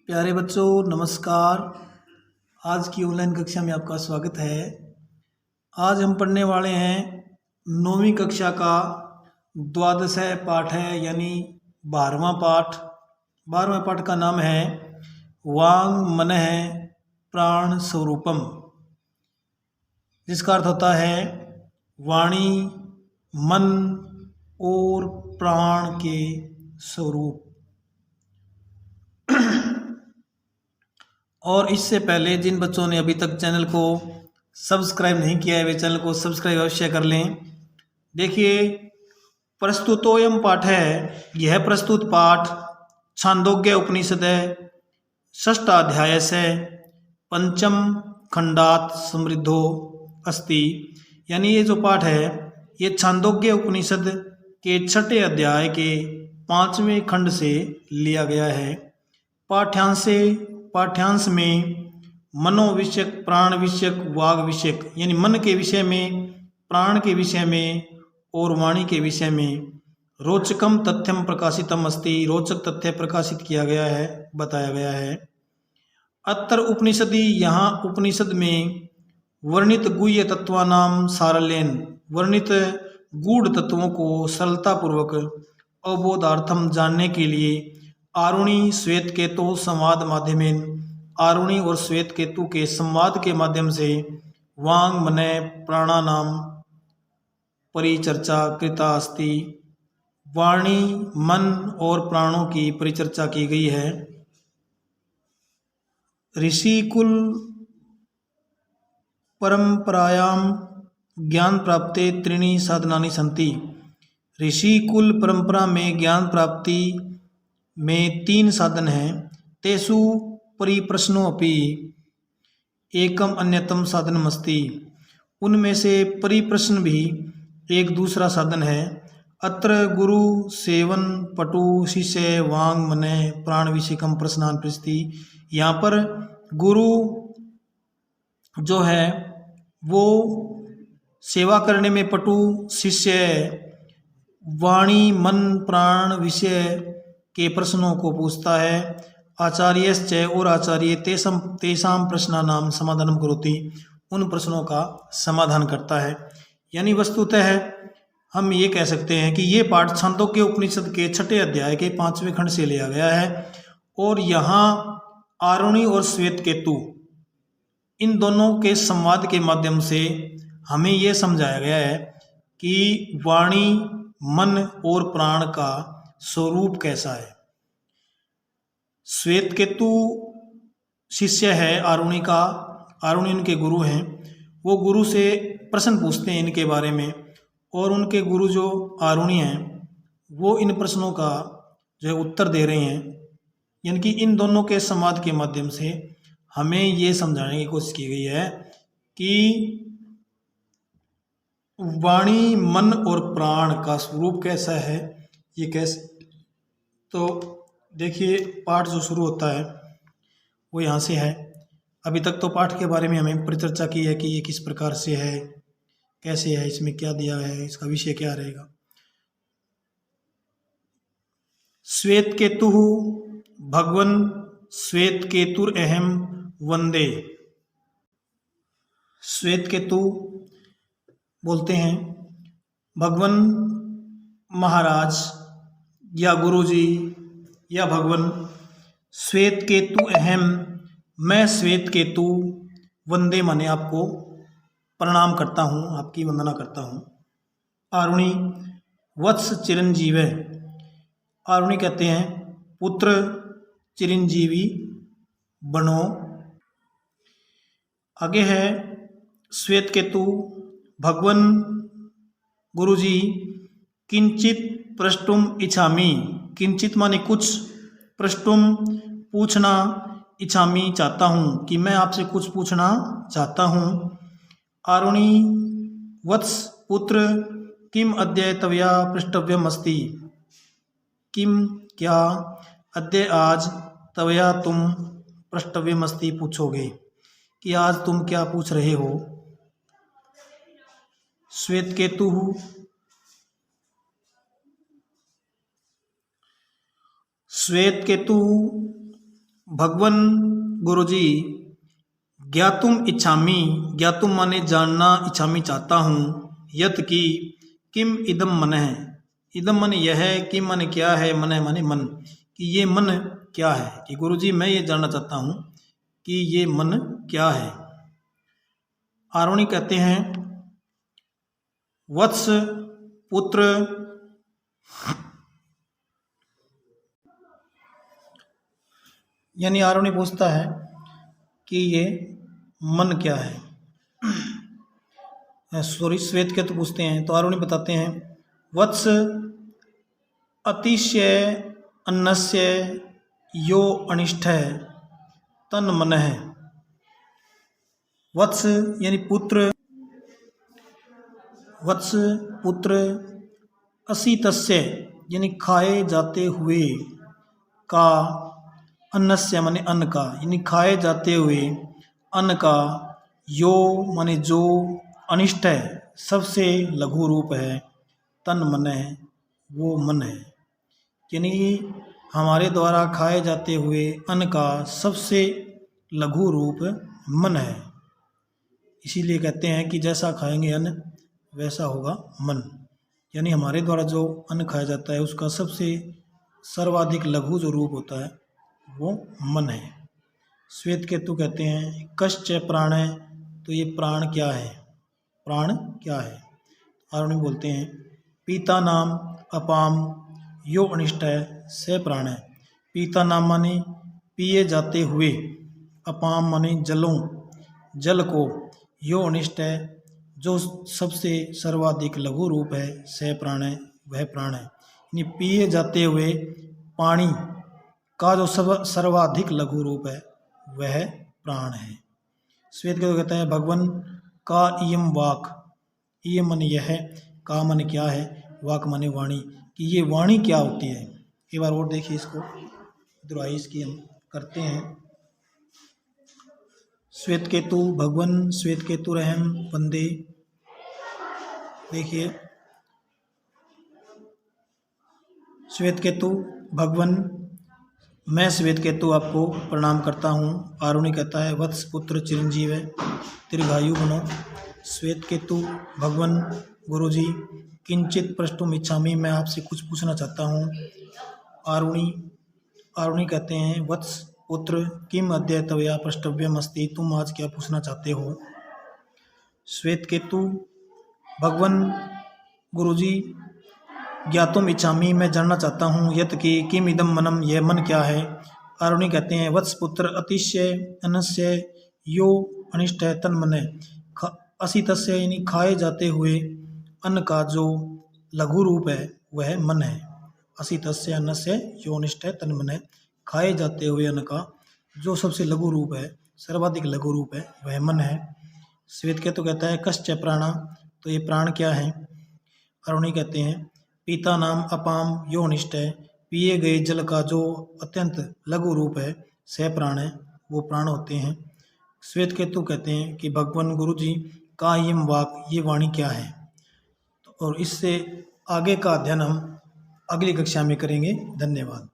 प्यारे बच्चों नमस्कार। आज की ऑनलाइन कक्षा में आपका स्वागत है। आज हम पढ़ने वाले हैं 9वीं कक्षा का द्वादश पाठ है, यानी 12वां पाठ। 12वें पाठ का नाम है वांग मनः प्राण स्वरूपम, जिसका अर्थ होता है वाणी, मन और प्राण के स्वरूप। और इससे पहले जिन बच्चों ने अभी तक चैनल को सब्सक्राइब नहीं किया है वे चैनल को सब्सक्राइब अवश्य कर लें। देखिए, प्रस्तुतोयम पाठ है। यह प्रस्तुत पाठ छांदोग्य उपनिषद है, षष्ठाध्याय से पंचम खंडात समृद्धो अस्ति। यानी ये जो पाठ है ये छांदोग्य उपनिषद के छठे अध्याय के 5वें खंड से लिया गया है। पाठ्यांश में मनोविषयक, प्राण विषयक, वाग विषयक, यानी मन के विषय में, प्राण के विषय में और वाणी के विषय में रोचकम तथ्यम प्रकाशितम अस्ति, रोचक तथ्य प्रकाशित किया गया है, बताया गया है। अत्र उपनिषदि, यहाँ उपनिषद में वर्णित गुह्य तत्वानाम सारल्येन, वर्णित गूढ़ तत्वों को सरलतापूर्वक अवबोधार्थम जानने के लिए आरुणि श्वेत केतु संवाद माध्यमेन, आरुणि और श्वेत केतु के संवाद के माध्यम से वांग मनः प्राणानाम परिचर्चा कृता अस्ति, वाणी, मन और प्राणों की परिचर्चा की गई है। ऋषिकुल परंपरायाम ज्ञान प्राप्ते त्रीणि साधनानि सन्ति। ऋषिकुल परंपरा में ज्ञान प्राप्ति में 3 साधन हैं। तेषु परिप्रश्नो अपि एकम अन्यतम साधनमस्ति, उनमें से परिप्रश्न भी एक दूसरा साधन है। अत्र गुरु सेवन पटु शिष्य वांग मनः प्राण विषयकम प्रश्नान पृच्छति। यहाँ पर गुरु जो है वो सेवा करने में पटु, शिष्य वाणी, मन, प्राण विषय के प्रश्नों को पूछता है। आचार्यश्च, और आचार्य तेषां प्रश्नानां समाधानं करोति, उन प्रश्नों का समाधान करता है। यानी वस्तुतः हम ये कह सकते हैं कि ये पाठ छांदोग्य उपनिषद के छठे अध्याय के 5वें खंड से लिया गया है। और यहाँ आरुणि और श्वेत केतु, इन दोनों के संवाद के माध्यम से हमें ये समझाया गया है कि वाणी, मन और प्राण का स्वरूप कैसा है। श्वेत केतु शिष्य है आरुणि का, आरुणि उनके गुरु हैं। वो गुरु से प्रश्न पूछते हैं इनके बारे में, और उनके गुरु जो आरुणि हैं वो इन प्रश्नों का जो है उत्तर दे रहे हैं। यानी कि इन दोनों के संवाद के माध्यम से हमें ये समझाने की कोशिश की गई है कि वाणी, मन और प्राण का स्वरूप कैसा है, ये कैसे। तो देखिए, पाठ जो शुरू होता है वो यहाँ से है। अभी तक तो पाठ के बारे में हमें परिचर्चा की है कि ये किस प्रकार से है, कैसे है, इसमें क्या दिया है, इसका विषय क्या रहेगा। श्वेत केतु भगवन श्वेत केतुर अहम वंदे। श्वेत केतु बोलते हैं भगवन महाराज या गुरुजी या भगवन श्वेत केतु अहम, मैं श्वेत केतु वंदे माने आपको प्रणाम करता हूँ, आपकी वंदना करता हूँ। आरुणि वत्स चिरंजीव, आरुणि कहते हैं पुत्र चिरंजीवी बनो। आगे है श्वेत केतु भगवन गुरुजी किंचित प्रष्टुम इच्छामि, किंचित माने कुछ, प्रष्टुम पूछना, इच्छामि चाहता हूँ, कि मैं आपसे कुछ पूछना चाहता हूँ। आरुणि वत्स पुत्र किम अद्य तवया पृष्टव्यम अस्ति, किम क्या, अद्य आज, तवया तुम, पृष्टव्यम अस्ति पूछोगे, कि आज तुम क्या पूछ रहे हो। श्वेत केतु श्वेत केतु भगवन गुरुजी, ज्ञातुम इच्छामि, ज्ञातुम माने जानना, इच्छामि चाहता हूँ, यत की, किम इदम मन है, इदम मन यह है, किम मन क्या है, मन है माने मन, कि ये मन क्या है, कि गुरुजी मैं ये जानना चाहता हूँ कि ये मन क्या है। आरोणी कहते हैं वत्स पुत्र, यानी आरोणी पूछता है कि ये मन क्या है। सॉरी, श्वेत के तो पूछते हैं, तो आरोणी बताते हैं वत्स अतिशय अन्नस्य यो अनिष्ट है तन मन है। वत्स यानी पुत्र, वत्स पुत्र, असी तस्य यानी खाए जाते हुए, का, अन्नस्य माने अन्न का, यानी खाए जाते हुए अन्न का, यो माने जो, अनिष्ट है सबसे लघु रूप है, तन मन है वो मन है, यानी हमारे द्वारा खाए जाते हुए अन्न का सबसे लघु रूप मन है। इसीलिए कहते हैं कि जैसा खाएंगे अन्न वैसा होगा मन, यानी हमारे द्वारा जो अन्न खाया जाता है उसका सबसे सर्वाधिक लघु जो रूप होता है वो मन है। श्वेत केतु कहते हैं कश्च प्राण है, तो ये प्राण क्या है, प्राण क्या है। आरोणी बोलते हैं पीता नाम अपाम यो अनिष्ट है से प्राण है। पीता नाम माने पिए जाते हुए, अपाम माने जलों, जल को, यो अनिष्ट है जो सबसे सर्वाधिक लघु रूप है, से प्राण है वह प्राण है, यानी पिए जाते हुए पानी का जो सर्वाधिक लघु रूप है वह प्राण है। श्वेत केतु कहता है भगवान का इयम वाक, इयम मन यह है, का मन क्या है, वाक माने वाणी, कि ये वाणी क्या होती है। एक बार और देखिए इसको, दुराई इसकी हम करते हैं। श्वेत केतु भगवान, श्वेत केतु रहम बंदे, देखिए श्वेत केतु भगवान, मैं श्वेत केतु आपको प्रणाम करता हूँ। आरुणि कहता है वत्स पुत्र चिरंजीव है, दीर्घायु बनो। श्वेत केतु भगवान गुरुजी, किंचित प्रष्टुम इच्छामि, मैं आपसे कुछ पूछना चाहता हूँ। आरुणि कहते हैं वत्स पुत्र, किम अद्य तवया प्रष्टव्यम अस्ति, तुम आज क्या पूछना चाहते हो। श्वेत केतु भगवान गुरुजी, ज्ञातुम इच्छामि, मैं जानना चाहता हूँ, यत कि किम इदम मनम, यह मन क्या है। आरुणि कहते हैं वत्स पुत्र, अतिशय अनस्य यो अनिष्ट है तन मन है, असितस्य यानी खाए जाते हुए अन्न का जो लघु रूप है वह मन है। असितस्य अन्नस्य यो अनिष्ट है तन मन है, खाए जाते हुए अन्न का जो सबसे लघु रूप है, सर्वाधिक लघु रूप है वह मन है। श्वेत केतु कहता है कश्च प्राणा, तो ये प्राण क्या है। आरुणि कहते हैं पीता नाम अपाम यो अनिष्ट है, पिए गए जल का जो अत्यंत लघु रूप है सह प्राण है, वो प्राण होते हैं। श्वेत केतु कहते हैं कि भगवान गुरु जी का यम वाक, ये वाणी क्या है। और इससे आगे का अध्ययन हम अगली कक्षा में करेंगे। धन्यवाद।